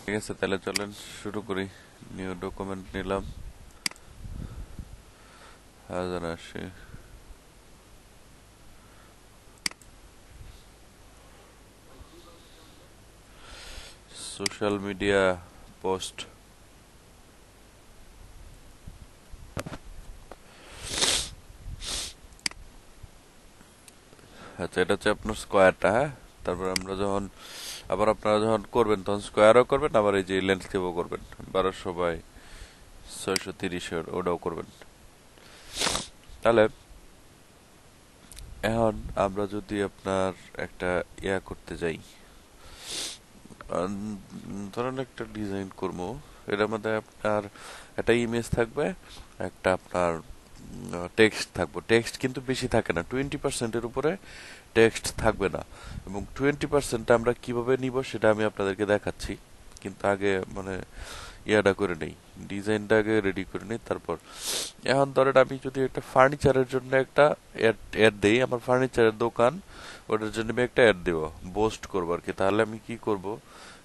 ঠিক আছে, তাহলে চলেন শুরু করি। নিউ ডকুমেন্ট নিলাম, হাজার আশি। Social media post. আচ্ছা, এটা হচ্ছে আপনার স্কোয়ারটা। হ্যাঁ, তারপর আমরা যখন আবার আপনারা যখন করবেন তখন স্কোয়ারও করবেন, আবার এই যে ল্যান্ডস্কেপও করবেন। 1200 বাই 630 ওটাও করবেন। তাহলে এখন আমরা যদি আপনার একটা করতে যাই, ধরেন একটা ডিজাইন করবো। এটার মধ্যে আপনার একটা ইমেজ থাকবে, একটা আপনার টেক্সট থাকবে। টেক্সট কিন্তু বেশি থাকে না, 20%-এর উপরে টেক্সট থাকবে না। এবং 20% আমরা কিভাবে নিব সেটা আমি আপনাদেরকে দেখাচ্ছি। কিন্তু আগে মানে ইয়াটা করে নেই, ডিজাইনটা আগে রেডি করে নেই। তারপর এখন ধরেন আমি যদি একটা ফার্নিচারের জন্য একটা অ্যাড দেই, আমার ফার্নিচারের দোকান, ওটার জন্য আমি একটা অ্যাড দেবো, পোস্ট করবো আর কি। তাহলে আমি কি করব,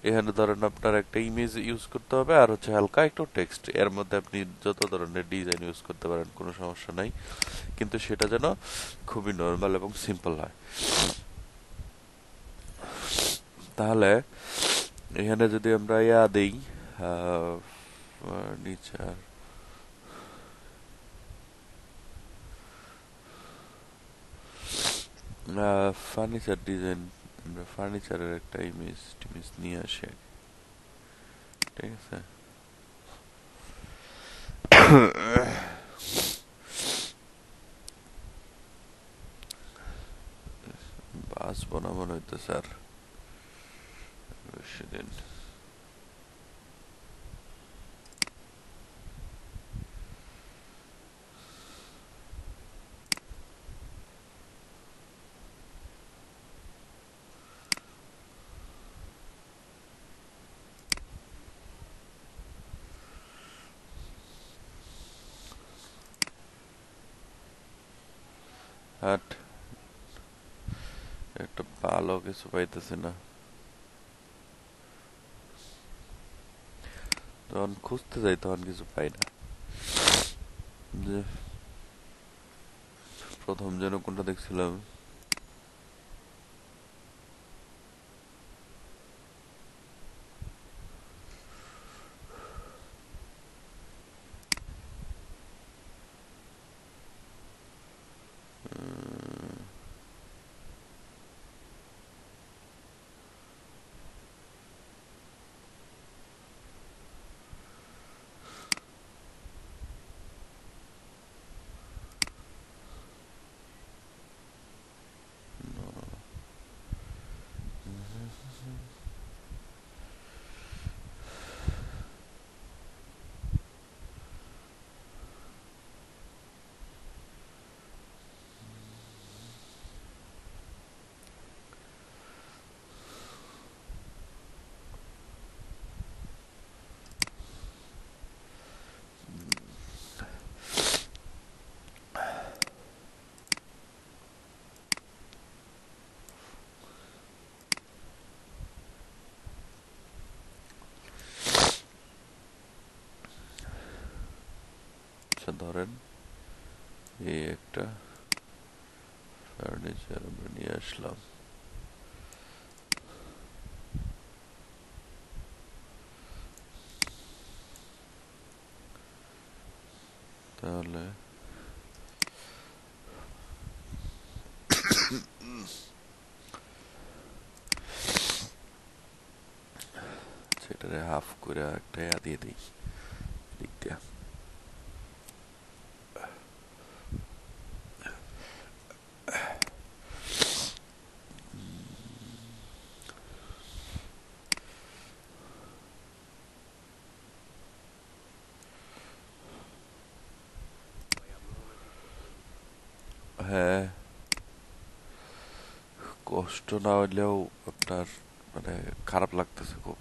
এখানে ধরেন আপনার একটা ইমেজ ইউজ করতে হবে, আর হচ্ছে হালকা একটু টেক্সট। এর মধ্যে আপনি যত ধরনের ডিজাইন ইউজ করতে পারেন, কোনো সমস্যা নাই, কিন্তু সেটা যেন খুবই নর্মাল এবং সিম্পল হয়। তাহলে এখানে যদি আমরা দেই ফার্নিচার, ফার্নিচার ডিজাইন, আমরা ফার্নিচারের একটা ইমেজ টিমেজ নিয়ে আসি, ঠিক আছে। বাঁচবো না মনে হইতো স্যার বেশি দিন। হাট, একটা ভালো কিছু পাইতেছি না। যখন খুঁজতে যাই তখন কিছু পাই না। যে প্রথম যেন কোনটা দেখছিলাম, ধরেন এই একটা ফার্নিচার আমরা নিয়ে আসলাম। তাহলে সেটারে হাফ করে একটা দিয়ে দিই দিক দিয়া। হ্যাঁ, কষ্ট না হইলেও আপনার মানে খারাপ লাগতেছে খুব।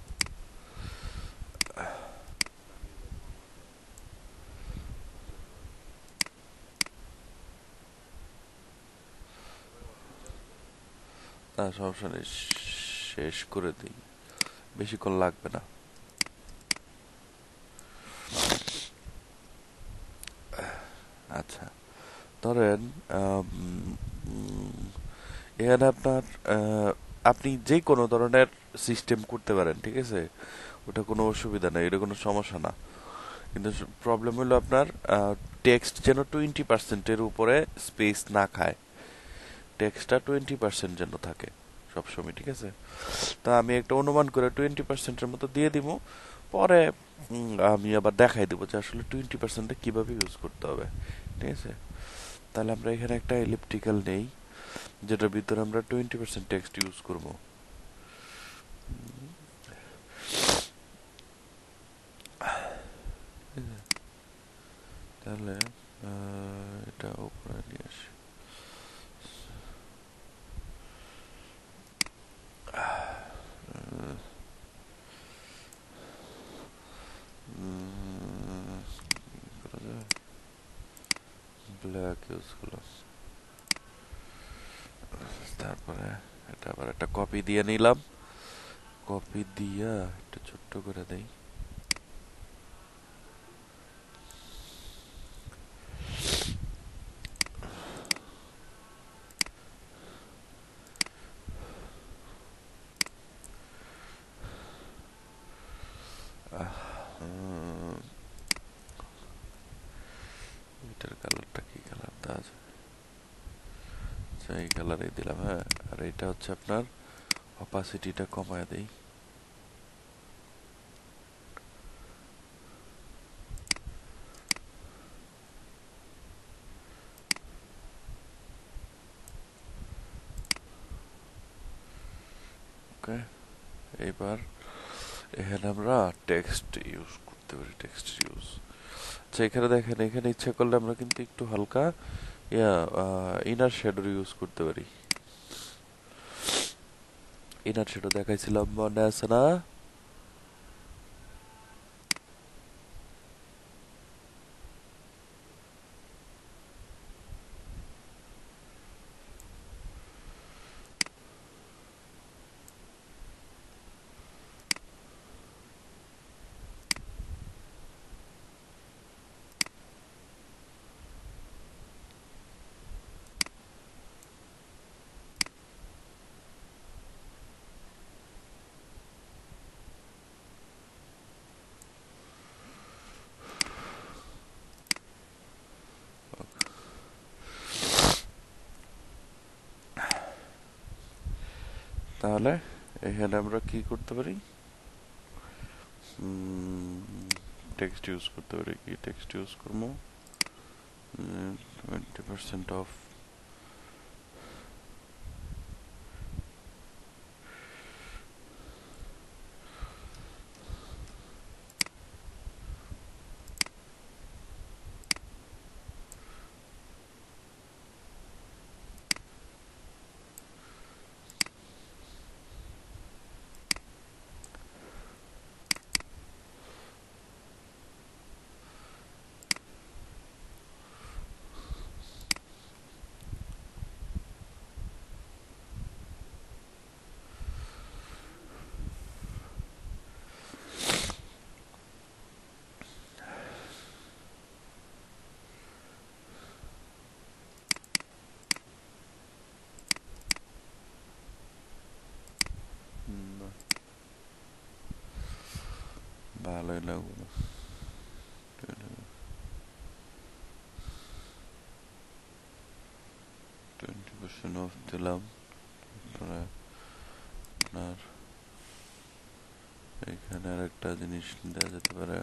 না সমস্যা নেই, শেষ করে দিই, বেশিক্ষণ লাগবে না। ধরেন উম, এখানে আপনার আপনি যে কোনো ধরনের সিস্টেম করতে পারেন, ঠিক আছে? ওটা কোনো অসুবিধা নেই, এটা কোনো সমস্যা না। কিন্তু প্রবলেম হলো আপনার টেক্সট যেন 20%-এর উপরে স্পেস না খায়। টেক্সটটা 20% যেন থাকে সবসময়, ঠিক আছে? তা আমি একটা অনুমান করে 20%-এর মতো দিয়ে দিব। পরে আমি আবার দেখাই দেবো যে আসলে 20%-টা কিভাবে ইউজ করতে হবে, ঠিক আছে? তাহলে আমরা এখানে একটা এলিপ্টিক্যাল নেই, যেটার ভিতরে আমরা 20% টেক্সট ইউজ করবো। তাহলে এটা উপরে নিয়ে আসি। ব্ল্যাক ইউজ করলাম। তারপরে এটা আবার একটা কপি দিয়ে নিলাম। কপি দিয়া একটু ছোট্ট করে দেই। এটার কালারটা কি কালার দেওয়া যায়? আচ্ছা, এই কালারেই দিলাম, হ্যাঁ। আর এটা হচ্ছে আপনার অপাসিটিটা কমায় দেই। ওকে, এইবার এখানে আমরা টেক্সট ইউজ করতে পারি, টেক্সট ইউজ। আচ্ছা, এখানে দেখেন, এখানে ইচ্ছা করলে আমরা কিন্তু একটু হালকা ইনার শ্যাডো ইউজ করতে পারি। ইনার শ্যাডো দেখাইছিলাম, মনে আছে না? তাহলে এখানে আমরা কি করতে পারি? টেক্সট ইউজ করতে পারি। কি টেক্সট ইউজ করবো? 20% অফ। ভালোই লাগবে। 20% অফ দিলাম। তারপরে আপনার এখানে আর একটা জিনিস দেওয়া যেতে পারে।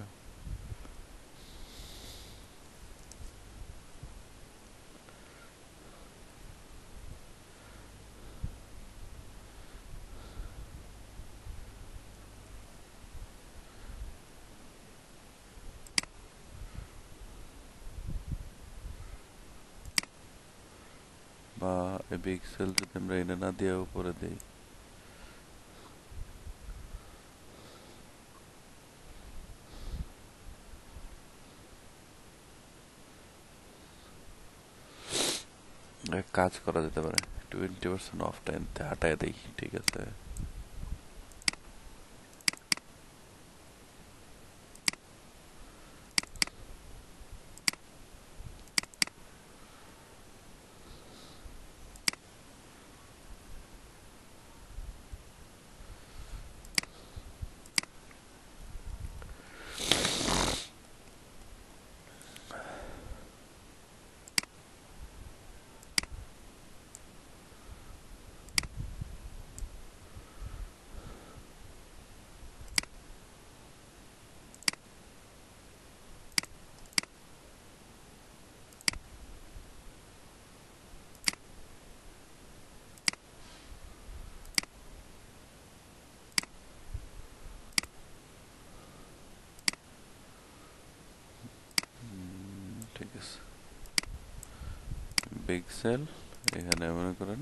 বা এই পিক্সেল যদি আমরা এনে না দিয়ে উপরে দিই, এক কাজ করা যেতে পারে, 20% অফ টাইম হাটায় দিই, ঠিক আছে? পিক্সেল, এখানে মনে করেন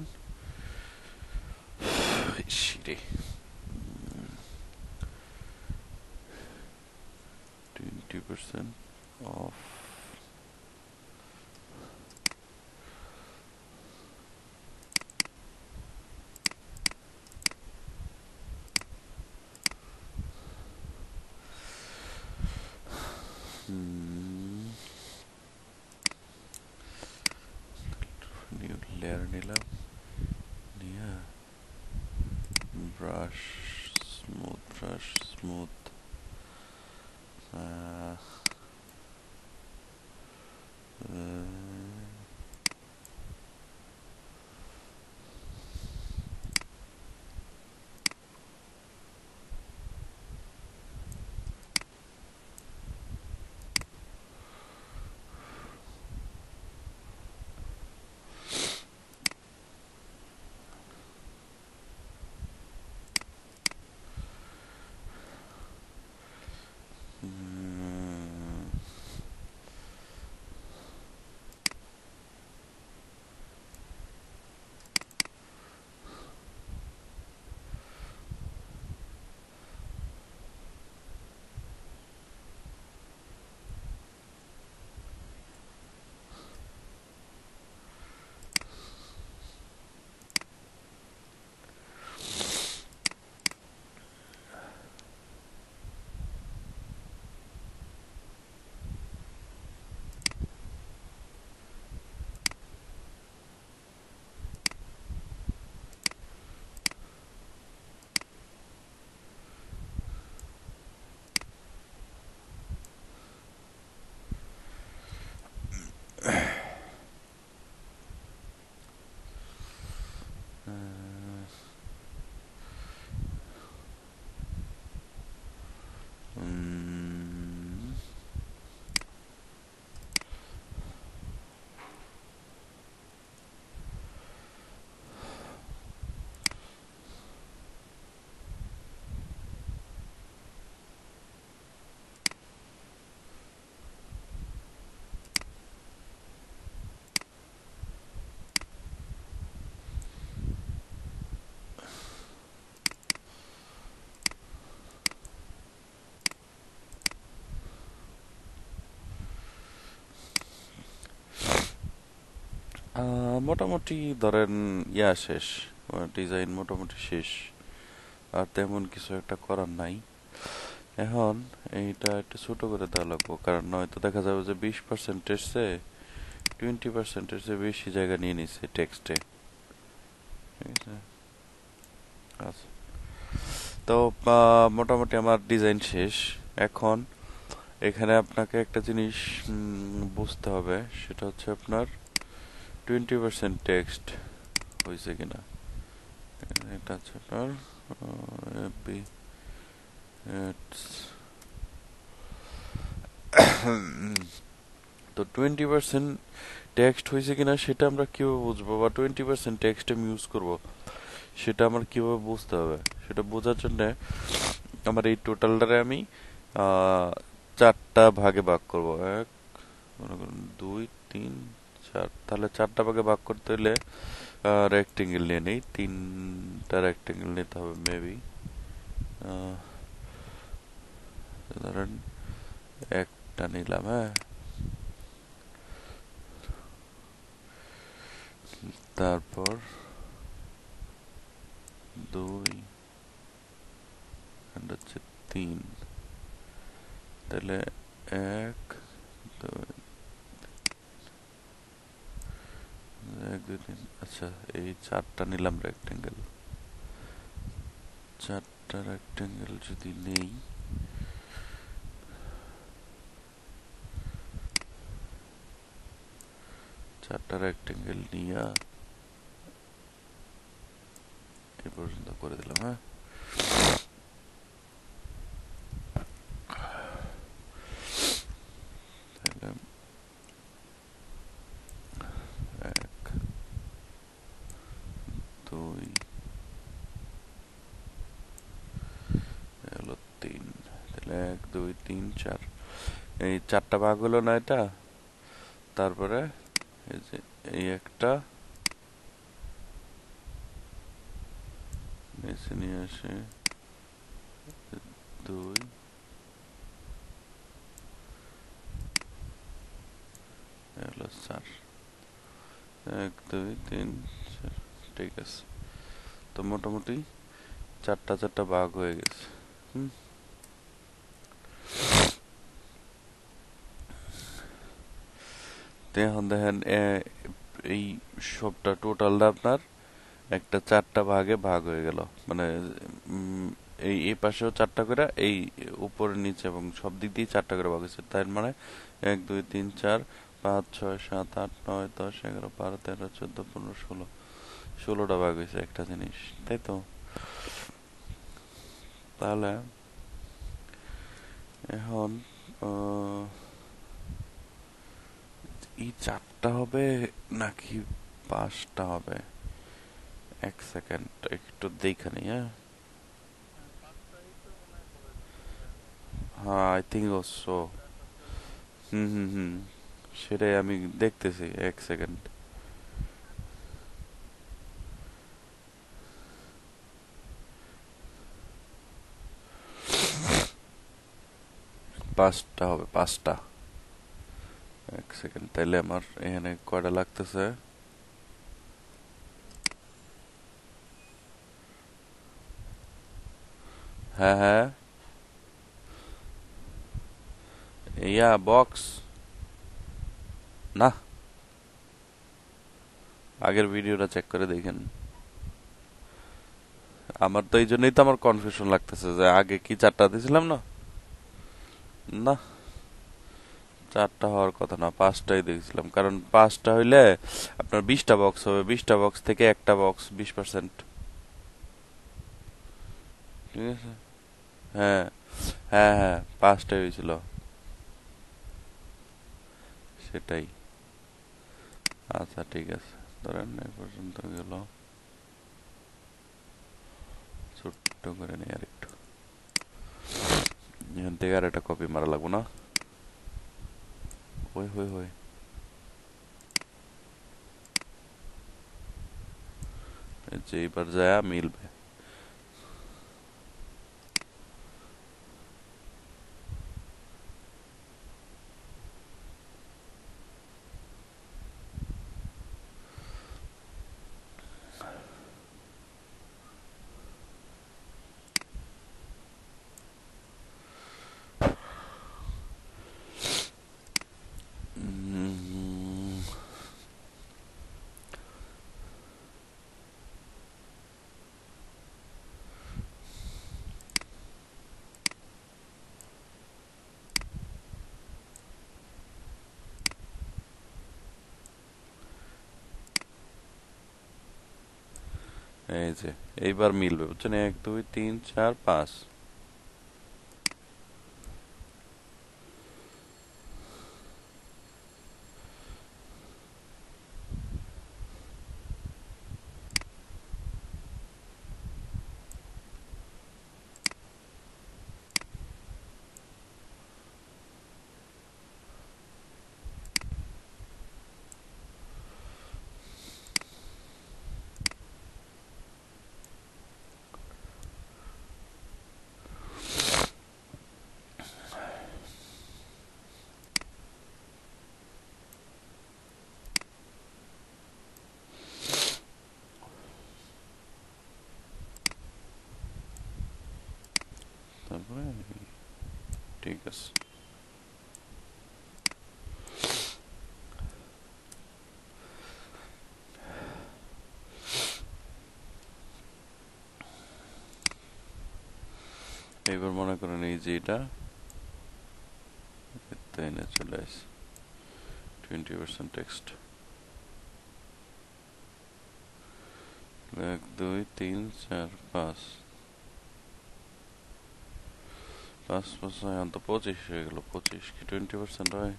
20% অফ। নিউ লেয়ার নিলাম, নিয়ে ব্রাশ স্মুথ মোটামুটি ধরেন শেষ, ডিজাইন মোটামুটি শেষ, আর তেমন কিছু একটা করার নাই। এখন এইটা একটু ছোট করে দেওয়া লাগবো, কারণ নয়তো দেখা যাবে যে 20%-এর চেয়ে 20%-এর চেয়ে বেশি জায়গা নিয়ে নিছে টেক্সটে। ঠিক আছে, আচ্ছা। তো মোটামুটি আমার ডিজাইন শেষ। এখন এখানে আপনাকে একটা জিনিস বুঝতে হবে, সেটা হচ্ছে আপনার 20% টেক্সট হয়েছে কিনা। এটা হচ্ছে আপনার তো 20% টেক্সট হয়েছে কিনা সেটা আমরা কিভাবে বুঝবো, বা 20% টেক্সট আমি ইউজ করবো সেটা আমার কিভাবে বুঝতে হবে। সেটা বোঝার জন্য আমার এই টোটালটারে আমি 4টা ভাগে ভাগ করব। এক, মনে করুন 2, 3, 4, তাহলে 4টা ভাগে ভাগ করতে হলে রেক্টেঙ্গেল নিয়ে নেই, 3টা রেক্টেঙ্গেল নিতে হবে মেবি। ধরেন একটা নিলাম, হ্যাঁ, তারপর 2 হচ্ছে 3, তাহলে 1, 2, 1, 2, 3। আচ্ছা, এই 4টা নিলাম রেক্টেঙ্গেল। 4টা রেক্টেঙ্গেল যদি নেই, নিয়ে এ পর্যন্ত করে দিলাম, হ্যাঁ। তাহলে 1, 2, 3, তাহলে 1, 2, 3, 4, এই 4টা ভাগ হলো না এটা। তারপরে এই যে এই একটা নিচে নিয়ে আসে 2 হলো 4 1 2 3 4 ঠিক আছে তো মোটামুটি চারটা চারটা ভাগ হয়ে গেছে এখন দেখেন এই সবটা টোটালটা আপনার একটা চারটা ভাগে ভাগ হয়ে গেল মানে এই পাশেও চারটা করে এই উপরে নিচে এবং সব দিক দিয়ে চারটা করে ভাগ হয়েছে তার মানে 1 2 3 4 5 6 7 8 9 10 11 12 13 14 15 16 16টা ভাগ হয়েছে একটা জিনিস তাই তো তাহলে এখন এই চারটা হবে নাকি 5টা হবে এক সেকেন্ড একটু দেখে নিই হ্যাঁ আই থিঙ্ক অলসো হুম সেটাই আমি দেখতেছি এক সেকেন্ড 5টা হবে 5টা এক সেকেন্ড তাইলে আমার এখানে কয়টা লাগতেছে হ্যাঁ ইয়া বক্স না আগের ভিডিওটা চেক করে দেখেন আমার তো এই জন্যই তো আমার কনফিউশন লাগতেছে যে আগে কি চারটা দিয়েছিলাম না না চারটা হওয়ার কথা না 5টাই দেখছিলাম কারণ 5টা হইলে আপনার 20টা বক্স হবে 20টা বক্স থেকে একটা বক্স 20% ঠিক আছে হ্যাঁ হ্যাঁ 5টাই হয়েছিল সেটাই আচ্ছা ঠিক আছে ধরেন এই পর্যন্ত গেল ছোট্ট করে নিই আর একটু এখান থেকে আর একটা কপি মারা লাগবো না ওই হই হই যে এইবার যায় মিলবে এই যে এইবার মিলবে বুঝছেন 1 2 3 4 5 তারপরে ঠিক আছে এইবার মনে করেন এই যে এটা তাই না চলে আসে 20% টেক্সট 1 2 3 4 5 5 এখন তো 25 হয়ে গেল 25 কি 20% হয়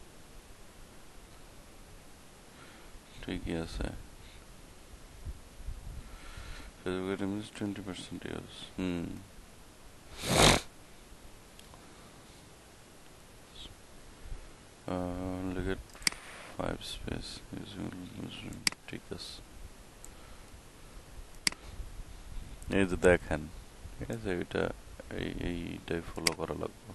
ঠিকই আছে Facebook image 20% use look at 5 five space ঠিক আছে, এই যে দেখেন, ঠিক আছে, এটা এইটাই ফলো করা লাগবে।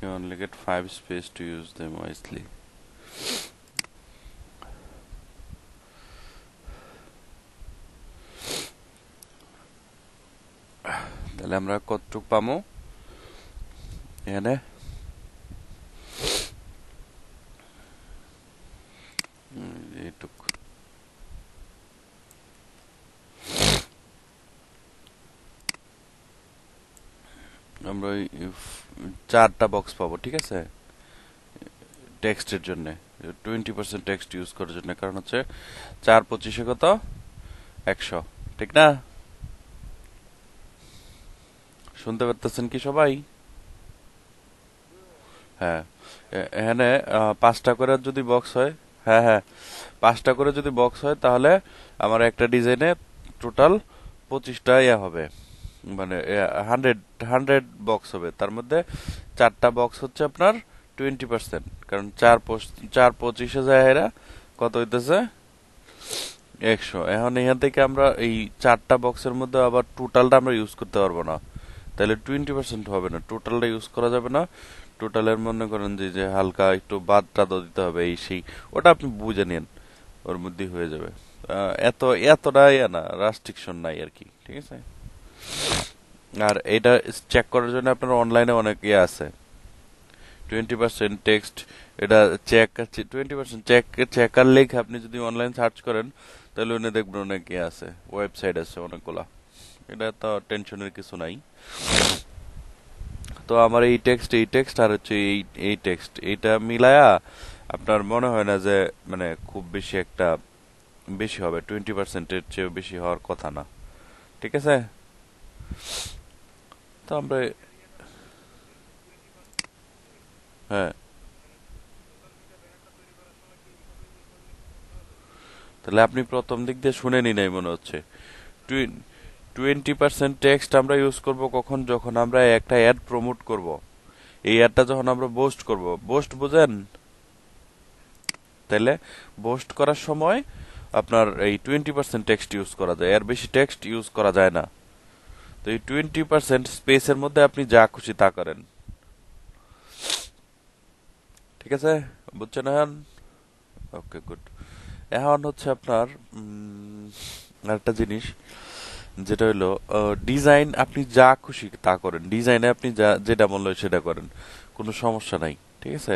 You only get 5 space to use them wisely. তাহলে আমরা কতটুক পাবো এখানে? এইটুক। আমরা 4টা বক্স পাবো, ঠিক আছে, টেক্সটের জন্য 20% টেক্সট ইউজ করার জন্য। কারণ হচ্ছে 4 25 কত 100, ঠিক না? শুনতে পারতেছেন কি সবাই? হ্যাঁ, এখানে 5টা করে যদি বক্স হয়, হ্যাঁ হ্যাঁ, 5টা করে যদি বক্স হয় তাহলে আমার একটা ডিজাইনে টোটাল 25টা হবে, মানে 100 বক্স হবে। তার মধ্যে 4টা বক্স হচ্ছে আপনার 20%, কারণ 4 25 যায় এরা কত হইতেছে 100। এখন এখান থেকে আমরা এই 4টা বক্সের মধ্যে আবার টোটালটা আমরা ইউজ করতে পারবো না, তাহলে 20% হবে না, টোটালটা ইউজ করা যাবে না। টোটালের মনে করেন যে হালকা একটু বাদ টাদ দিতে হবে, এই সেই, ওটা আপনি বুঝে নিন, ওর মধ্যেই হয়ে যাবে। এতটা না, রেস্ট্রিকশন নাই আর কি, ঠিক আছে। আর এটা চেক করার জন্য আপনার অনলাইনে অনেক আছে, 20% টেক্সট, এটা চেক আছে 20% চেকার লিখ, আপনি যদি অনলাইন সার্চ করেন তাহলে উনি দেখবেন অনেক আছে, ওয়েবসাইট আছে অনেকগুলা, এটা তো টেনশনের কিছু নাই। তো আমার এই টেক্সট আর হচ্ছে এই টেক্সট, এইটা মিলায়া আপনার মনে হয় না যে মানে খুব বেশি একটা বেশি হবে, 20%-এর চেয়ে বেশি হওয়ার কথা না, ঠিক আছে। তো আমরা, হ্যাঁ, তাহলে আপনি প্রথম দিক দিয়ে শুনেনি নাই মনে হচ্ছে। 20% টেক্সট আমরা ইউজ করব কখন? যখন আমরা একটা অ্যাড প্রমোট করব, এই অ্যাডটা যখন আমরা বোস্ট করব, বোস্ট বুঝেন? তাহলে বোস্ট করার সময় আপনার এই 20% টেক্সট ইউজ করা যায়, এর বেশি টেক্সট ইউজ করা যায় না। তো এই 20% স্পেসের মধ্যে আপনি যা খুশি তা করেন, ঠিক আছে, বুঝছেন এখন? ওকে, গুড। এখন হচ্ছে আপনার আরেকটা জিনিস, যেটা হলো ডিজাইন, আপনি যা খুশি তা করেন, ডিজাইনে আপনি যেটা মনে হয় সেটা করেন, কোনো সমস্যা নাই, ঠিক আছে।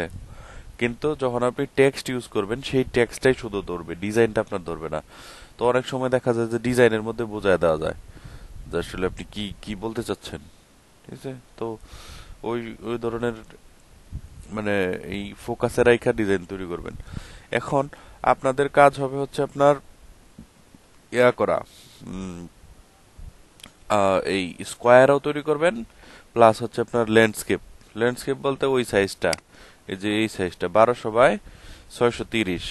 কিন্তু যখন আপনি টেক্সট ইউজ করবেন সেই টেক্সটটাই শুধু ধরবে, ডিজাইনটা আপনার ধরবে না। তো অনেক সময় দেখা যায় যে ডিজাইনের মধ্যে বোঝায় দেওয়া যায় যে আসলে আপনি কি কি বলতে চাচ্ছেন, ঠিক আছে। তো ওই ওই ধরনের মানে এই ফোকাসের রাইখা ডিজাইন তৈরি করবেন। এখন আপনাদের কাজ হবে হচ্ছে আপনার ইয়া করা, এই স্কোয়ারও তৈরি করবেন, প্লাস হচ্ছে আপনার ল্যান্ডস্কেপ। ল্যান্ডস্কেপ বলতে ওই সাইজটা, এই যে এই সাইজটা 1200 বাই 630,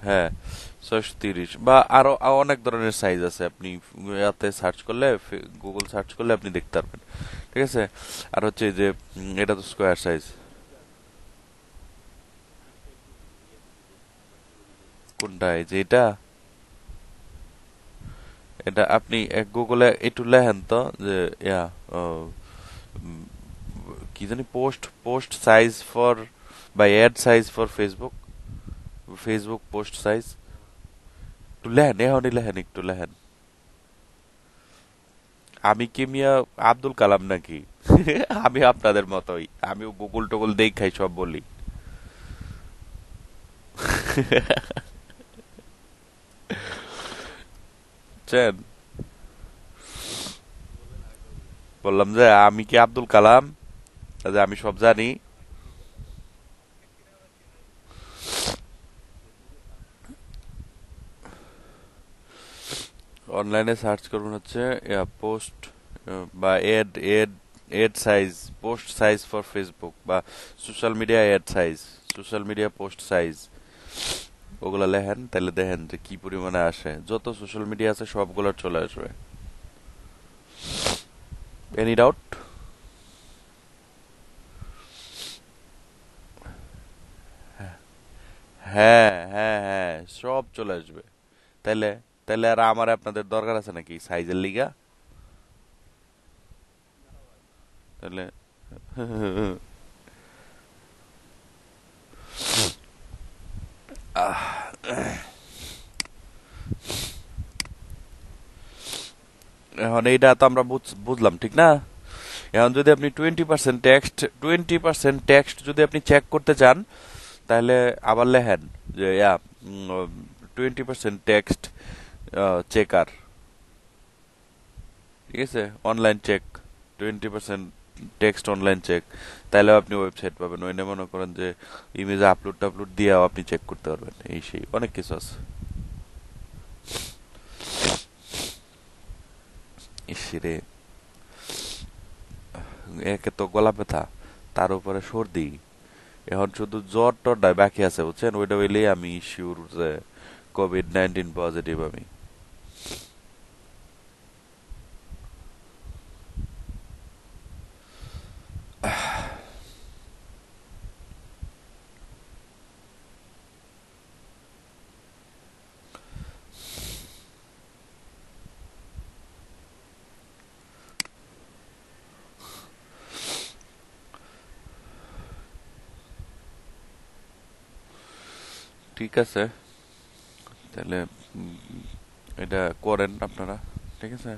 হ্যাঁ 630, বা আরো অনেক ধরনের সাইজ আছে, আপনি ইয়াতে সার্চ করলে, গুগল সার্চ করলে আপনি দেখতে পারবেন, ঠিক আছে। আর হচ্ছে এই যে এটা তো স্কোয়ার সাইজ। কোনটা? এই যে এটা, এটা আপনি গুগলে একটু লেখেন তো যে ইয়া, উম, কি জানি, পোস্ট পোস্ট সাইজ ফর বা ad size for Facebook, Facebook post size, একটু লেখেন, এখনই লেখেন, একটু লেখেন। আমি কি মিয়া আব্দুল কালাম নাকি? আমি আপনাদের মতোই, আমিও গুগল টুগল দেখাই সব বলি। বুঝছেন? বললাম যে আমি কি আব্দুল কালাম, যে আমি সব জানি। অনলাইনে সার্চ করবেন হচ্ছে পোস্ট বা ad ad ad size, post size for Facebook, বা social media ad size, social media post size, ওগুলা লেখেন, তাহলে দেখেন যে কি পরিমাণে আসে। যত সোশ্যাল মিডিয়া আছে সবগুলোর চলে আসবে। Any doubt? হ্যাঁ হ্যাঁ হ্যাঁ, সব চলে আসবে। তাইলে তাইলে আর আমার আপনাদের দরকার আছে নাকি সাইজের লিগা? তাহলে এখন এইটা তো আমরা বুঝলাম ঠিক না? এখন যদি আপনি 20% টেক্সট যদি আপনি চেক করতে চান, তাহলে আবার লেখেন যে 20% টেক্সট চেকার, ঠিক আছে, online check, 20% text online check. তাহলে আপনি ওয়েবসাইট পাবেন, ওই মনে করেন যে ইমেজ আপলোড টাপলোড দিয়েও আপনি চেক করতে পারবেন, এই সেই অনেক কিছু আছে। ইসরে, একে তো গলা ব্যথা, তার উপরে সর্দি, এখন শুধু জ্বর টরটাই বাকি আছে বুঝছেন, ওইটা হইলেই আমি শিওর যে কোভিড-19 পজিটিভ আমি। ঠিক আছে, তাহলে এটা করেন আপনারা, ঠিক আছে।